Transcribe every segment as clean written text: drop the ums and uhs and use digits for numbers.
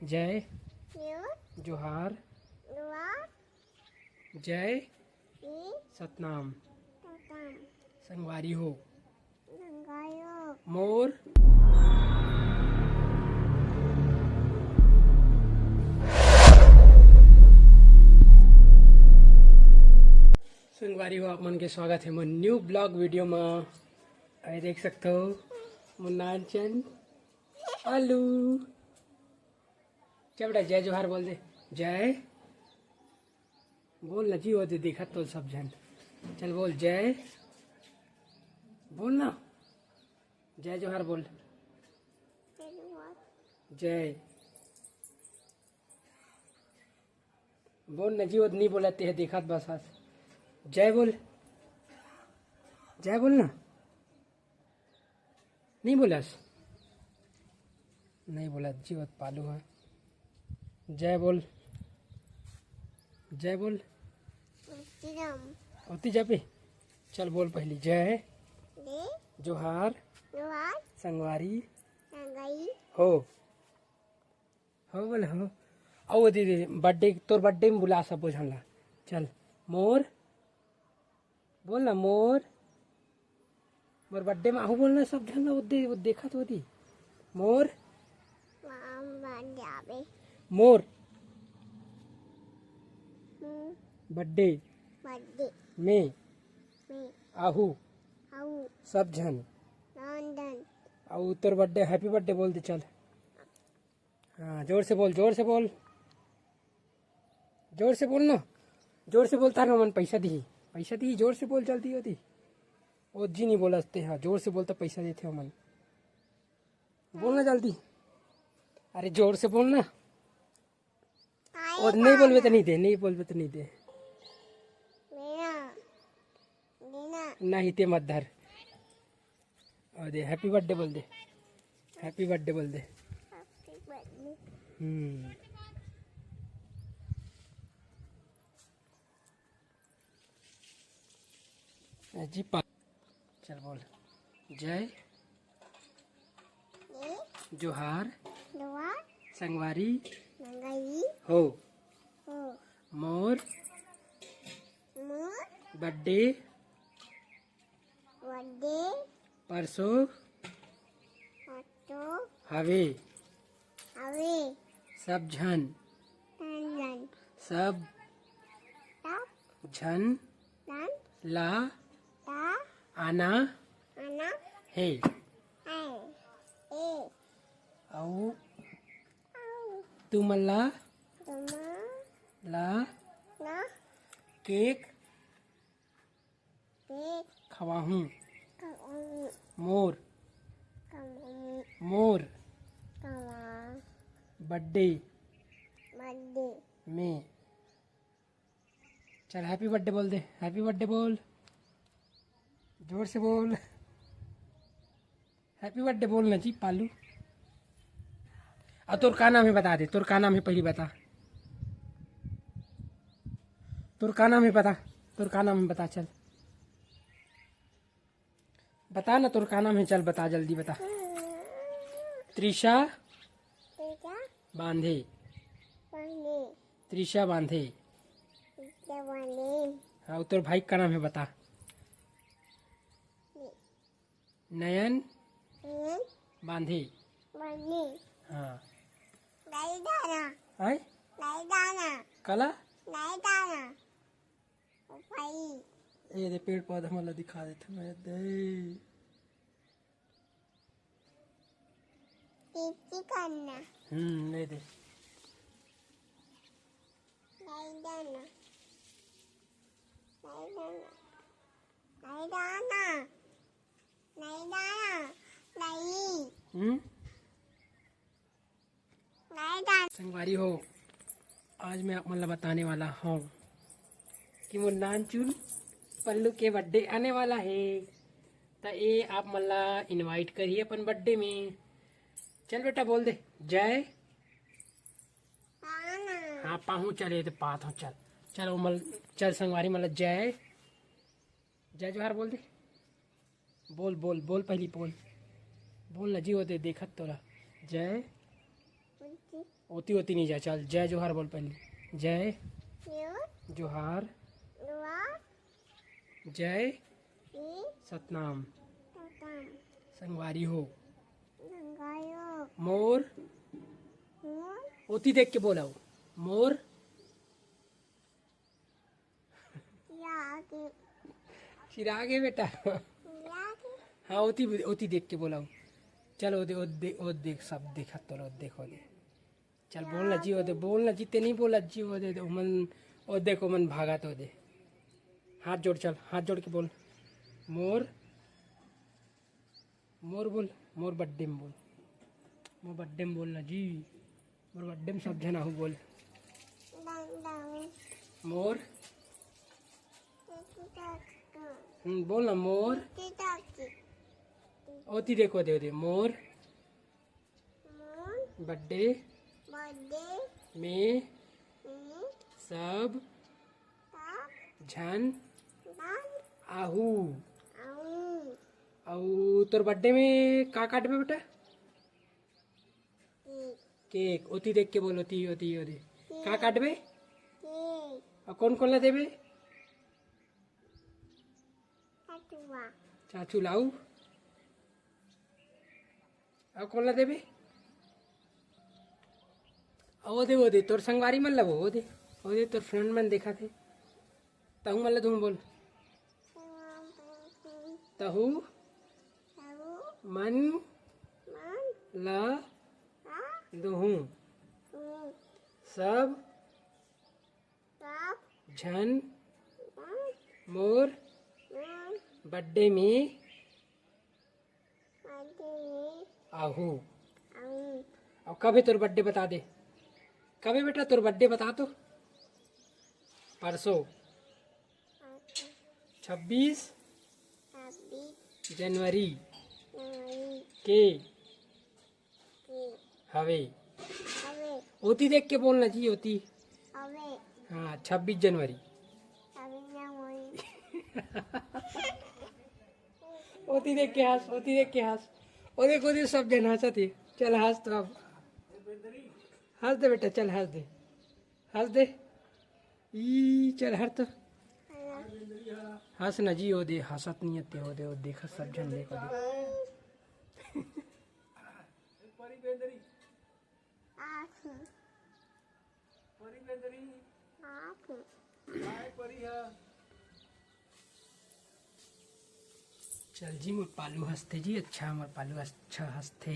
जय जोहार जय सतनाम संगवारी हो मोर संगवारी हो आप मन के स्वागत है मोर न्यू ब्लॉग वीडियो में। अरे देख सकते हो मुन्नाचन आलू क्या बेटा जय जोहार बोल दे। जय बोल ना जी हो दे देखा तो सब जन चल बोल जय बोल ना जय जोहार बोल जय बोल ना जी हो नहीं बोलाते है देखा बस आज जय बोल ना नहीं बोला नहीं बोला जीवत पालू है जय बोल होती जा पे चल बोल पहली जय जोहार संगवारी हो बोल हो आओ दीदी बर्थडे तोर बर्थडे में बुला सब बुझला चल मोर बोल ना मोर बर्थडे में आहू बोलना सब झन वो देखा तो दी मोर मोर बर्थडे में आहू सब झन और तोर बर्थडे हैप्पी बर्थडे बोल दे चल। हाँ जोर से बोल जोर से बोल ना जोर से बोलता ना मन पैसा दी जोर से बोल जल्दी होती ओ जी नहीं बोलते हाँ जोर से बोलता पैसा देते हो मन बोलना जल्दी अरे जोर से बोलना और नहीं बोलवे तो नहीं दे नहीं ते मत धर और दे हैप्पी बर्थडे बोल दे जी चल बोल जय जोहार संगवारी हो मोर बर्थडे परसों हवे सब झन ला आना है औ तू मल्ला ला केक खवाहूँ मोर बर्थडे में चल हैप्पी बर्थडे बोल दे हैप्पी बर्थडे बोल जोर से बोल हैप्पी बर्थडे बोल ना जी पालू और तोर का नाम है बता दे तोर का नाम है पहली बता तोर का नाम है बता चल बता ना तोर का नाम है चल बता जल्दी बता त्रिशा बांधे हाँ तोर भाई का नाम है बता नयन बांधे हाँ कला ये दे पेड़ पौधा मला दिखा देते मैं दे ले दे संगवारी हो आज मैं आप मतलब बताने वाला हूँ कि वो नानचुन पल्लू के बर्थडे आने वाला है तो ये आप मल्ला इनवाइट करिए अपन बर्थडे में चल बेटा बोल दे जय हाँ पाहू चले तो पात हो चल चल मल चल संगवारी मतलब जय जोहार बोल दे बोल पहली बोल ना जी होते देखत तोरा जय ओती ओती नहीं जा, चल जय जोहार बोल पहले। जय जोहार, जय सतनाम, संगवारी हो। मोर, ओती देख के बोला हो, मोर चिरागे बेटा। हाँ ओती ओती देख के बोला हो। चल ओ देख सब देखा तो देखो दे। चल बोलना जी, ओ दे बोलना जीते नहीं बोला जी, ओ दे मन, ओ देखो मन भागा तो दे। हाथ जोड़, चल हाथ जोड़ के बोल, मोर, मोर बोल, मोर बड्डे में बोल, मोर बड्डे में बोलना जी, मोर बड्डे में सब जना हो बोल। मोर, बोलना मोर, ओती देखो दे मोर बर्थडे में सब झन आहू। और तोर बर्थडे में का काटबे बेटा? केक। ओती देख के बोल, ओती ओती ओती का काटबे? और कौन कौन ला देबे? चाचू लाऊ। और कौन ला देबे? ओ दे तोर संगवारी मन लगो, ओ दे तोर फ्रेंड मन देखा थे, तहु मन ला तुम बोल, तहु मन ला दुहू सब झन मोर बर्थडे में आहू। और कब है तोर बर्थडे बता दे, कब है बेटा तोर बर्थडे बता तो? परसों 26 जनवरी के हवे। ओती देख के बोलना जी, ओती। हाँ 26 जनवरी। ओती देख के हंस, ओती देख के हंस। ओ देखो सब जन हंसत है। चल हंस तो, अब हंस दे बेटा, चल हंस दे, हंस दे। ई चल हर तो हंस ना जी, ओ दे हंसत नहीं आते, हो दे, ओ देखा सब जन देखो दे। चल जी मोर पालू हंसते जी, अच्छा मोर पालू अच्छा हंसते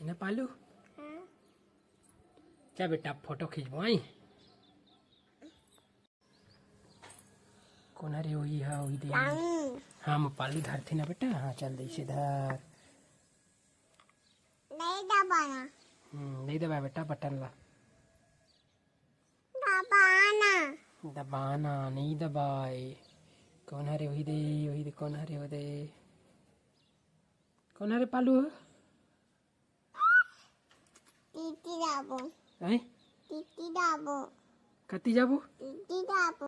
ना पालू। क्या बेटा फोटो खिंचवाई? कौन हरे वही है, वही दे। हाँ मोर पालू धरते ना बेटा। हाँ चल दे इसे धर, नहीं दबा बेटा बटन ला, दबाना नहीं दबाए। कौन हरे वही दे, कौन हरे वो दे, कौन हरे पालू? हैं? कती जाबो?